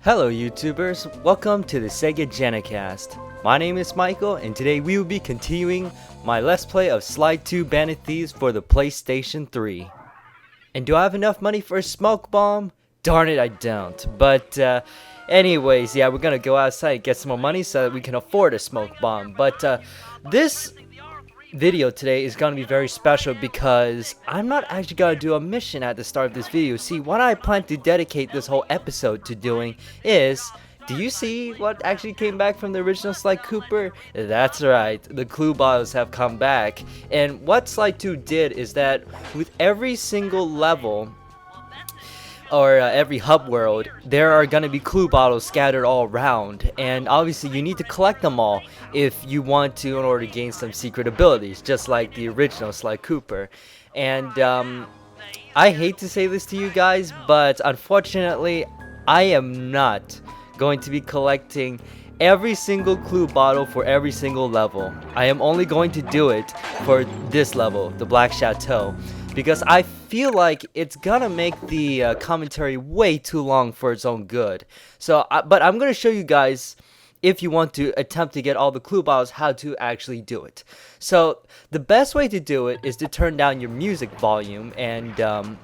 Hello YouTubers, welcome to the Sega Genicast. My name is Michael and today we will be continuing my Let's Play of Sly 2 Bandit Thieves for the PlayStation 3. And do I have enough money for a smoke bomb? Darn it, I don't. But anyways, yeah, we're gonna go outside and get some more money so that we can afford a smoke bomb. But this video today is going to be very special because I'm not actually going to do a mission at the start of this video. See, what I plan to dedicate this whole episode to doing is, do you see what actually came back from the original Sly Cooper? That's right, the clue bottles have come back. And what Sly 2 did is that with every single level, or every hub world, there are going to be clue bottles scattered all around, and obviously you need to collect them all if you want to in order to gain some secret abilities, just like the original Sly Cooper. And I hate to say this to you guys, but unfortunately I am not going to be collecting every single clue bottle for every single level. I am only going to do it for this level, the Black Chateau, because I feel like it's gonna make the commentary way too long for its own good. So, but I'm gonna show you guys, if you want to attempt to get all the clue bottles, how to actually do it. So, the best way to do it is to turn down your music volume, and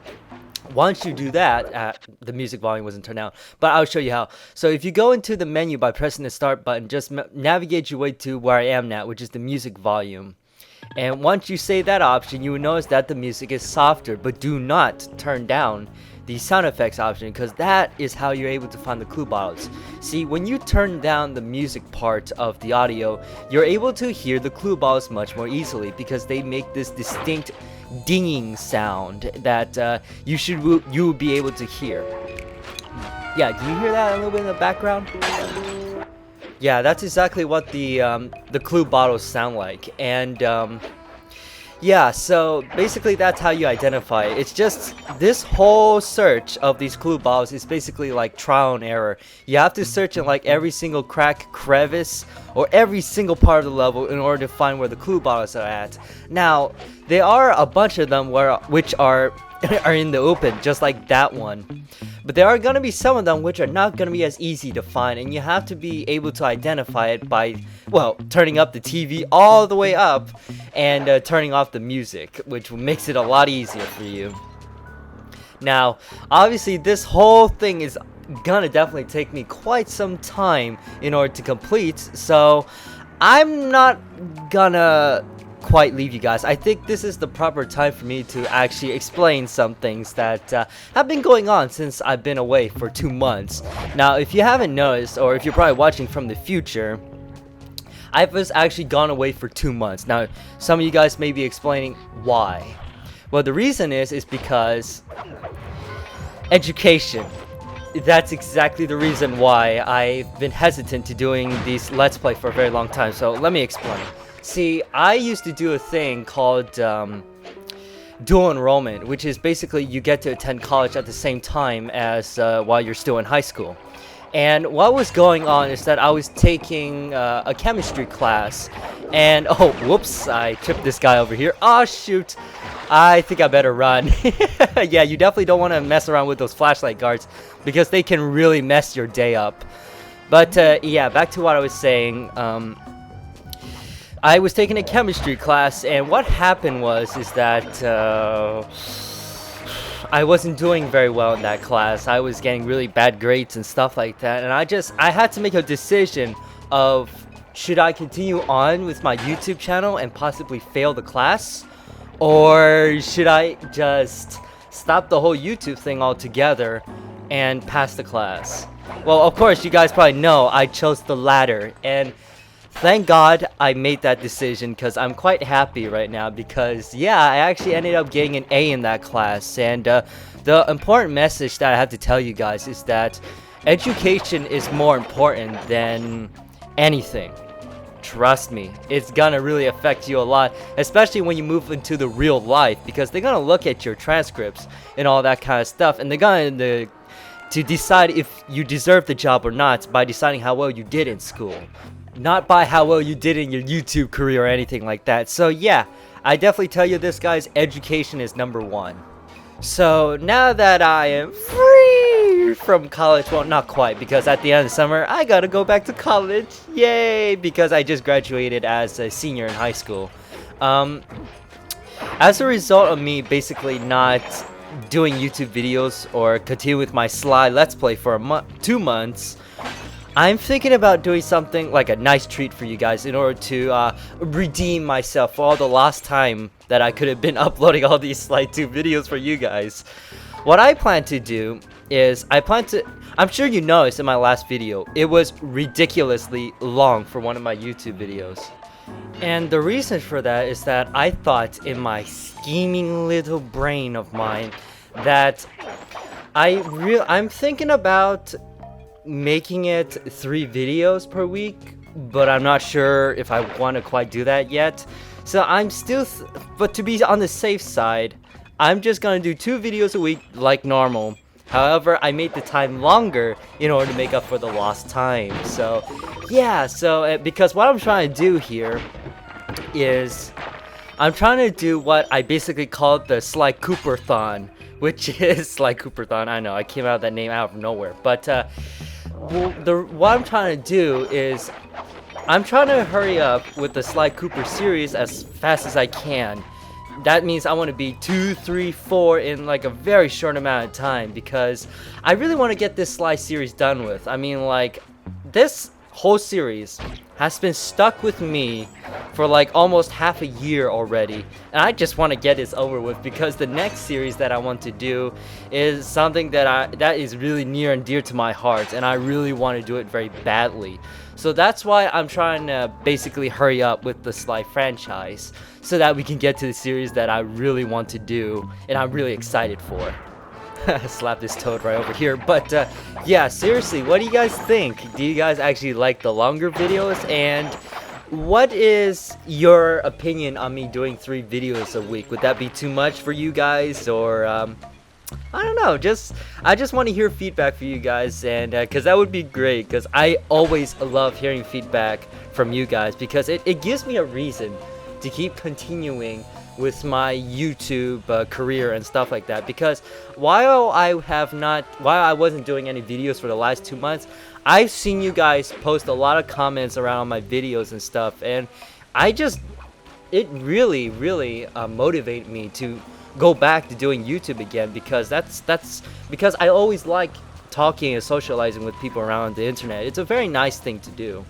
once you do that, the music volume wasn't turned down, but I'll show you how. So if you go into the menu by pressing the start button, just navigate your way to where I am now, which is the music volume. And once you say that option, you will notice that the music is softer, but do not turn down the sound effects option, because that is how you're able to find the clue bottles. See, when you turn down the music part of the audio, you're able to hear the clue bottles much more easily, because they make this distinct dinging sound that you will be able to hear. Yeah, do you hear that a little bit in the background? Yeah, that's exactly what the clue bottles sound like. And yeah, so basically that's how you identify it. It's just this whole search of these clue bottles is basically like trial and error. You have to search in like every single crack, crevice, or every single part of the level in order to find where the clue bottles are at. Now, there are a bunch of them which are in the open, just like that one. But there are going to be some of them which are not going to be as easy to find, and you have to be able to identify it by, well, turning up the TV all the way up and turning off the music, which makes it a lot easier for you. Now, obviously this whole thing is gonna definitely take me quite some time in order to complete, so I'm not gonna quite leave you guys. I think this is the proper time for me to actually explain some things that have been going on since I've been away for 2 months. Now, if you haven't noticed, or if you're probably watching from the future, I was actually gone away for 2 months. Now, some of you guys may be explaining why. Well, the reason is because education. That's exactly the reason why I've been hesitant to doing these Let's Play for a very long time. So let me explain. See, I used to do a thing called dual enrollment, which is basically you get to attend college at the same time as while you're still in high school. And what was going on is that I was taking a chemistry class, and oh, whoops, I tripped this guy over here. Oh, shoot. I think I better run. Yeah, you definitely don't want to mess around with those flashlight guards, because they can really mess your day up. But yeah, back to what I was saying. I was taking a chemistry class, and what happened is that I wasn't doing very well in that class. I was getting really bad grades and stuff like that, and I had to make a decision of, should I continue on with my YouTube channel and possibly fail the class, or should I just stop the whole YouTube thing altogether and pass the class? Well, of course, you guys probably know I chose the latter, and thank God I made that decision, because I'm quite happy right now, because yeah, I actually ended up getting an A in that class. And the important message that I have to tell you guys is that education is more important than anything. Trust me, it's gonna really affect you a lot, especially when you move into the real life, because they're gonna look at your transcripts and all that kind of stuff, and they're gonna to decide if you deserve the job or not by deciding how well you did in school, not by how well you did in your YouTube career or anything like that. So yeah, I definitely tell you this, guys, education is #1. So now that I am free free from college. Well, not quite, because at the end of the summer, I gotta go back to college. Yay! Because I just graduated as a senior in high school. As a result of me basically not doing YouTube videos or continue with my Sly Let's Play for 2 months, I'm thinking about doing something like a nice treat for you guys in order to redeem myself for all the lost time that I could have been uploading all these Sly 2 videos for you guys. What I plan to do is I'm sure you noticed in my last video, it was ridiculously long for one of my YouTube videos. And the reason for that is that I thought in my scheming little brain of mine that I'm thinking about making it 3 videos per week, but I'm not sure if I want to quite do that yet. So I'm still, but to be on the safe side, I'm just gonna do 2 videos a week like normal. However, I made the time longer in order to make up for the lost time. So, yeah, because what I'm trying to do here is I'm trying to do what I basically called the Sly Cooper-thon, which is Sly Cooper-thon. I know, I came out with that name out of nowhere. But what I'm trying to do is I'm trying to hurry up with the Sly Cooper series as fast as I can. That means I want to be 2, 3, 4 in like a very short amount of time, because I really want to get this Sly series done with. I mean, like, this whole series has been stuck with me for like almost half a year already, and I just want to get this over with, because the next series that I want to do is something that is really near and dear to my heart, and I really want to do it very badly. So that's why I'm trying to basically hurry up with the Sly franchise, so that we can get to the series that I really want to do and I'm really excited for. Slap this toad right over here. But yeah, seriously, what do you guys think? Do you guys actually like the longer videos? And what is your opinion on me doing 3 videos a week? Would that be too much for you guys, or I don't know, I just want to hear feedback for you guys, and because that would be great, because I always love hearing feedback from you guys, because it gives me a reason to keep continuing with my YouTube career and stuff like that. Because while I wasn't doing any videos for the last 2 months, I've seen you guys post a lot of comments around my videos and stuff, and it really motivated me to go back to doing YouTube again, because that's because I always like talking and socializing with people around the internet. It's a very nice thing to do.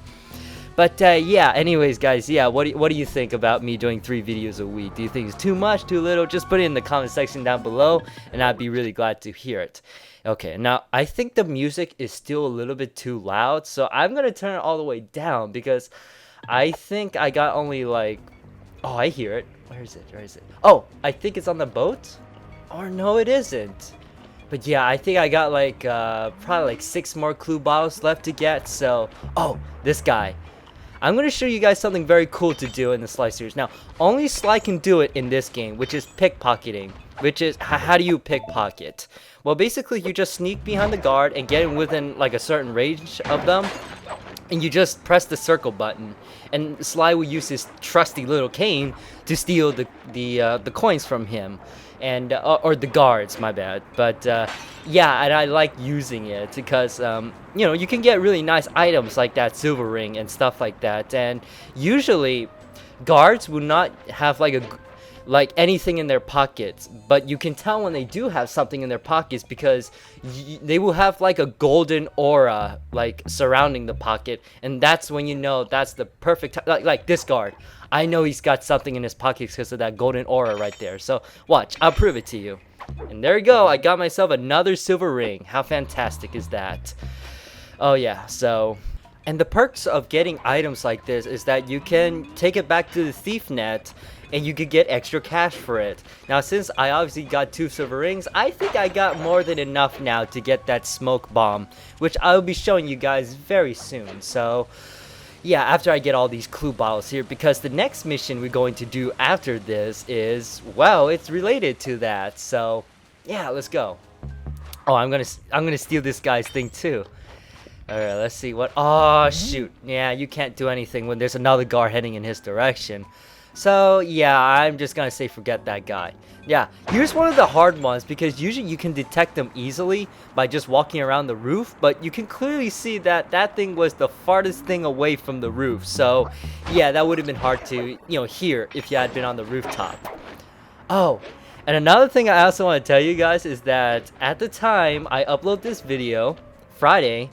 But yeah, anyways guys, yeah, what do you think about me doing 3 videos a week? Do you think it's too much, too little? Just put it in the comment section down below, and I'd be really glad to hear it. Okay, now I think the music is still a little bit too loud, so I'm gonna turn it all the way down, because I think I got only like, oh, I hear it. Where is it? Oh, I think it's on the boat? Or no, it isn't. But yeah, I think I got like probably like 6 more clue bottles left to get. So, oh, this guy. I'm going to show you guys something very cool to do in the Sly series. Now, only Sly can do it in this game, which is pickpocketing. Which is, how do you pickpocket? Well, basically, you just sneak behind the guard and get within like a certain range of them, and you just press the circle button, and Sly will use his trusty little cane to steal the coins from him, and or the guards, my bad. But yeah, and I like using it because you know, you can get really nice items like that silver ring and stuff like that, and usually guards will not have like anything in their pockets, but you can tell when they do have something in their pockets, because they will have like a golden aura like surrounding the pocket, and that's when you know that's the perfect like this guard. I know he's got something in his pockets because of that golden aura right there. So watch, I'll prove it to you. And there you go, I got myself another silver ring. How fantastic is that? Oh yeah, so, and the perks of getting items like this is that you can take it back to the thief net and you could get extra cash for it. Now, since I obviously got 2 silver rings, I think I got more than enough now to get that smoke bomb, which I'll be showing you guys very soon. So yeah, after I get all these clue bottles here, because the next mission we're going to do after this is, well, it's related to that. So yeah, let's go. Oh, I'm gonna steal this guy's thing too. Alright, let's see what. Oh shoot, yeah, you can't do anything when there's another guard heading in his direction. So yeah, I'm just gonna say forget that guy. Yeah, here's one of the hard ones because usually you can detect them easily by just walking around the roof, but you can clearly see that that thing was the farthest thing away from the roof. So yeah, that would have been hard to, hear if you had been on the rooftop. Oh, and another thing I also want to tell you guys is that at the time I upload this video, Friday,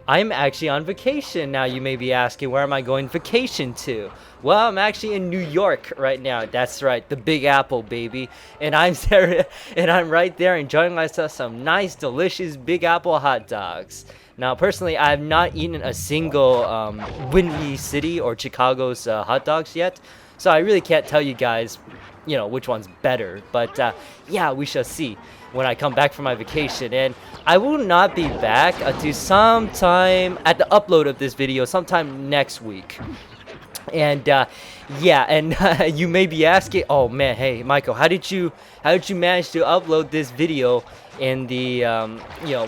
I'm actually on vacation. Now you may be asking, where am I going vacation to? Well, I'm actually in New York right now. That's right, the Big Apple, baby. And I'm there, and I'm right there enjoying myself some nice, delicious Big Apple hot dogs. Now, personally, I have not eaten a single Windy City or Chicago's hot dogs yet, so I really can't tell you guys, which one's better. But yeah, we shall see when I come back from my vacation. And I will not be back until sometime at the upload of this video, sometime next week. And yeah, and you may be asking, oh man, hey Michael, how did you manage to upload this video in the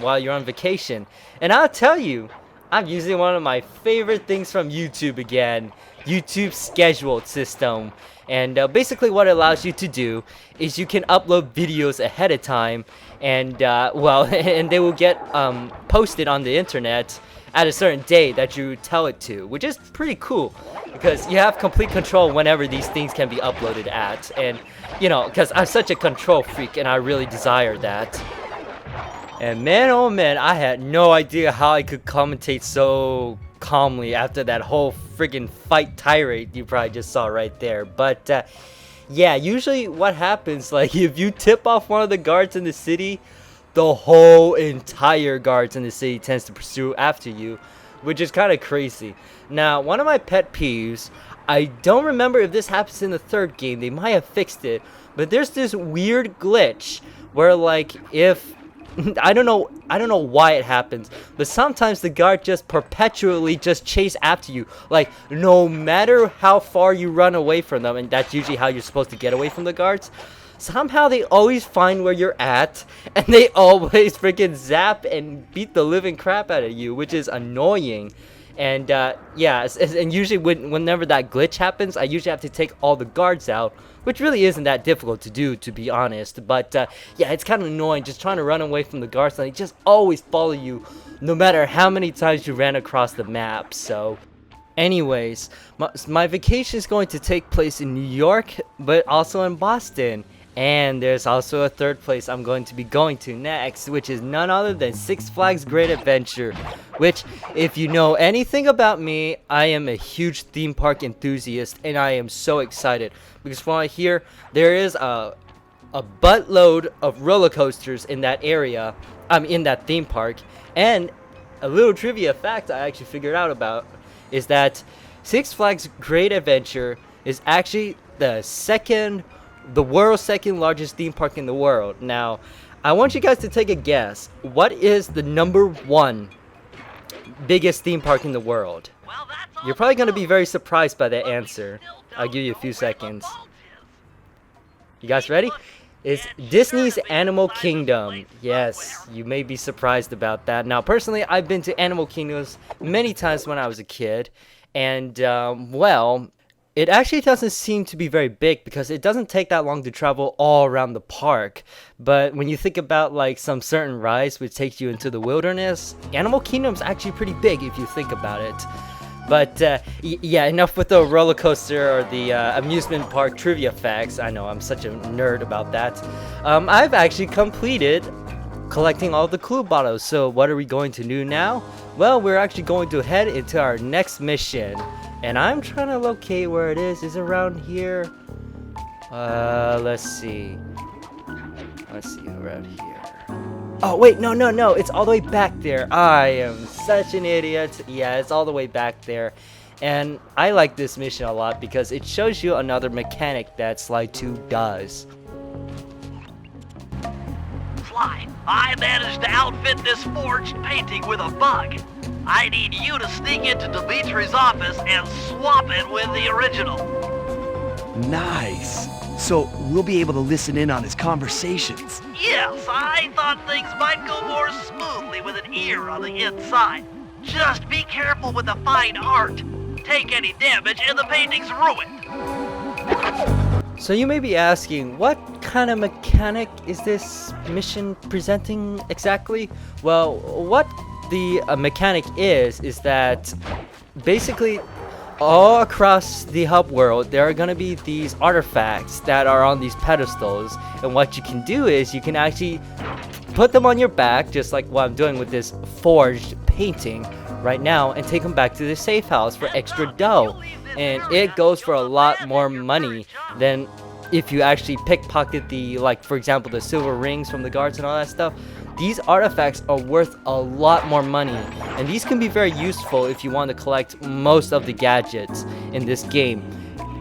while you're on vacation? And I'll tell you, I'm using one of my favorite things from YouTube again, YouTube's scheduled system. And basically what it allows you to do is you can upload videos ahead of time, and well, and they will get posted on the internet at a certain day that you tell it to, which is pretty cool because you have complete control whenever these things can be uploaded at. And because I'm such a control freak and I really desire that. And man, oh man, I had no idea how I could commentate so calmly after that whole friggin' fight tirade you probably just saw right there. But yeah, usually what happens, like if you tip off one of the guards in the city, the whole entire guards in the city tends to pursue after you, which is kind of crazy. Now, one of my pet peeves, I don't remember if this happens in the third game, they might have fixed it, but there's this weird glitch where, like, if I don't know why it happens, but sometimes the guard just perpetually just chase after you, like no matter how far you run away from them, and that's usually how you're supposed to get away from the guards. Somehow they always find where you're at, and they always freaking zap and beat the living crap out of you, which is annoying. And yeah, and usually whenever that glitch happens, I usually have to take all the guards out, which really isn't that difficult to do, to be honest. But yeah, it's kind of annoying just trying to run away from the guards, and they just always follow you no matter how many times you ran across the map. So anyways, my vacation is going to take place in New York, but also in Boston. And there's also a third place I'm going to be going to next, which is none other than Six Flags Great Adventure, which, if you know anything about me, I am a huge theme park enthusiast, and I am so excited because from what I hear, there is a buttload of roller coasters in that area, in that theme park. And a little trivia fact I actually figured out about is that Six Flags Great Adventure is actually the world's second largest theme park in the world. Now, I want you guys to take a guess. What is the #1 biggest theme park in the world? You're probably going to be very surprised by that answer. I'll give you a few seconds. You guys ready? It's Disney's Animal Kingdom. Yes, you may be surprised about that. Now, personally, I've been to Animal Kingdoms many times when I was a kid. And, well, it actually doesn't seem to be very big because it doesn't take that long to travel all around the park. But when you think about like some certain rides which takes you into the wilderness, Animal Kingdom's actually pretty big if you think about it. But yeah, enough with the roller coaster or the amusement park trivia facts. I know I'm such a nerd about that. I've actually completed collecting all the clue bottles. So what are we going to do now? Well, we're actually going to head into our next mission. And I'm trying to locate where it is. Is it around here? Let's see. Around here. Oh, wait, no. It's all the way back there. I am such an idiot. Yeah, it's all the way back there. And I like this mission a lot because it shows you another mechanic that Slide 2 does. Fly, I managed to outfit this forged painting with a bug. I need you to sneak into Dimitri's office and swap it with the original. Nice. So we'll be able to listen in on his conversations. Yes, I thought things might go more smoothly with an ear on the inside. Just be careful with the fine art. Take any damage and the painting's ruined. So you may be asking, what kind of mechanic is this mission presenting exactly? Well, what the mechanic is that basically all across the hub world there are going to be these artifacts that are on these pedestals, and what you can do is you can actually put them on your back, just like what I'm doing with this forged painting right now, and take them back to the safe house for extra dough. And it goes for a lot more money than if you actually pickpocket the, like for example, the silver rings from the guards and all that stuff. These artifacts are worth a lot more money, and these can be very useful if you want to collect most of the gadgets in this game.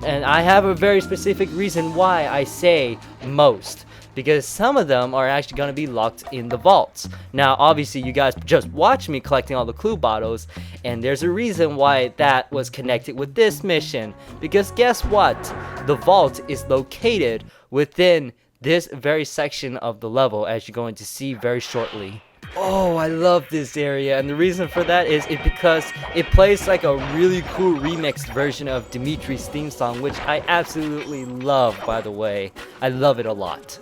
And I have a very specific reason why I say most, because some of them are actually going to be locked in the vaults. Now obviously you guys just watched me collecting all the clue bottles, and there's a reason why that was connected with this mission, because guess what? The vault is located within this very section of the level, as you're going to see very shortly. Oh, I love this area, and the reason for that is because it plays like a really cool remixed version of Dimitri's theme song, which I absolutely love, by the way. I love it a lot.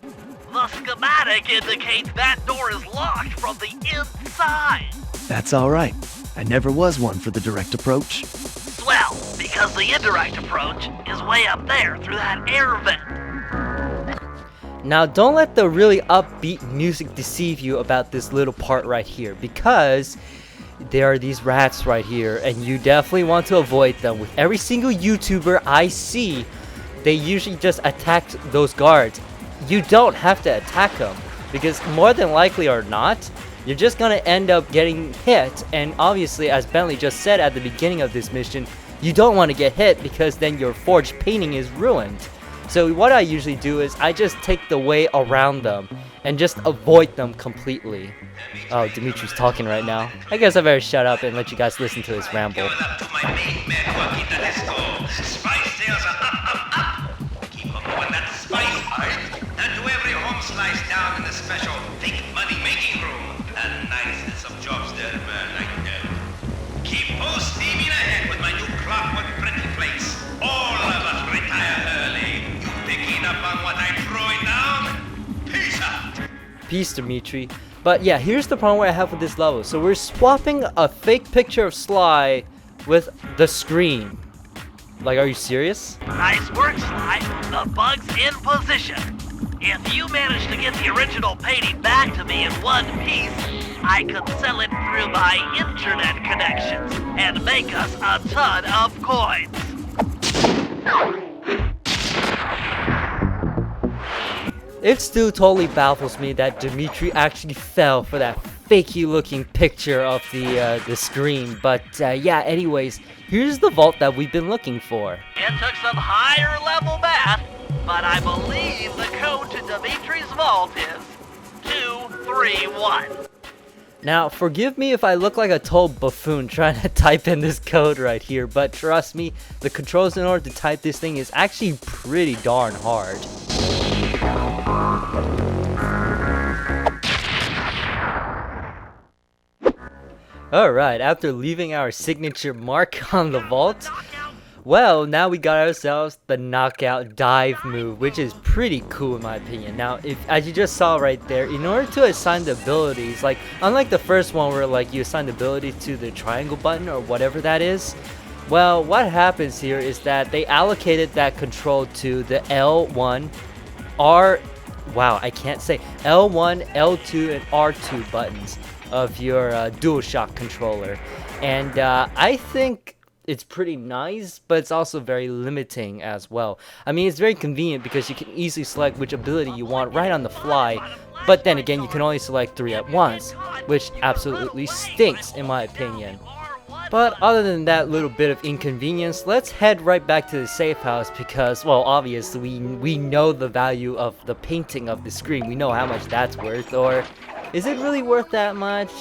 The schematic indicates that door is locked from the inside. That's all right. I never was one for the direct approach. Well, because the indirect approach is way up there through that air vent. Now don't let the really upbeat music deceive you about this little part right here, because there are these rats right here, and you definitely want to avoid them. With every single YouTuber I see, they usually just attack those guards. You don't have to attack them, because more than likely or not, you're just gonna end up getting hit. And obviously, as Bentley just said at the beginning of this mission, you don't want to get hit because then your forged painting is ruined. So what I usually do is I just take the way around them and just avoid them completely. Oh, Dimitri's talking right now. I guess I better shut up and let you guys listen to his ramble. Peace, Dimitri. But yeah, here's the problem I have with this level. So we're swapping a fake picture of Sly with the screen. Like, are you serious? Nice work, Sly. The bug's in position. If you manage to get the original painting back to me in one piece, I could sell it through my internet connections and make us a ton of coins. It still totally baffles me that Dimitri actually fell for that fakey looking picture of the screen. But yeah, anyways, here's the vault that we've been looking for. It took some higher level math, but I believe the code to Dimitri's vault is 231. Now, forgive me if I look like a total buffoon trying to type in this code right here, but trust me, the controls in order to type this thing is actually pretty darn hard. Alright, after leaving our signature mark on the vault, well, now we got ourselves the knockout dive move, which is pretty cool in my opinion. Now, as you just saw right there, in order to assign the abilities, like unlike the first one where like you assign the ability to the triangle button or whatever that is, well, what happens here is that they allocated that control to the L1, L1, L2, and R2 buttons of your DualShock controller. And I think it's pretty nice, but it's also very limiting as well. I mean, it's very convenient because you can easily select which ability you want right on the fly, but then again, you can only select 3 at once, which absolutely stinks in my opinion. But other than that little bit of inconvenience, let's head right back to the safe house because, well, obviously we know the value of the painting of the screen. We know how much that's worth, or is it really worth that much?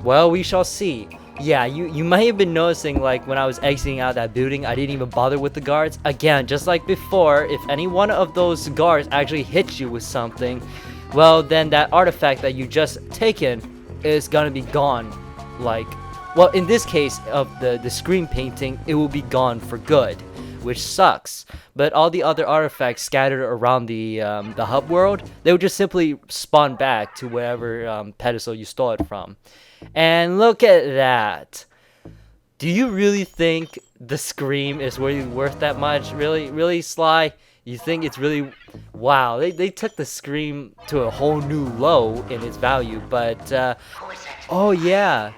Well, we shall see. Yeah, you might have been noticing, like, when I was exiting out of that building, I didn't even bother with the guards. Again, just like before, if any one of those guards actually hits you with something, well, then that artifact that you just taken is gonna be gone. Like, well, in this case of the screen painting, it will be gone for good, which sucks. But all the other artifacts scattered around the hub world, they would just simply spawn back to wherever pedestal you stole it from. And look at that. Do you really think the Scream is really worth that much? Really, Sly? You think it's really... Wow, they took the Scream to a whole new low in its value, but... oh yeah,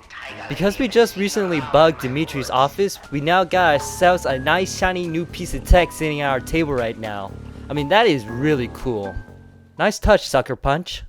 because we just recently bugged Dimitri's office, we now got ourselves a nice shiny new piece of tech sitting at our table right now. I mean, that is really cool. Nice touch, Sucker Punch.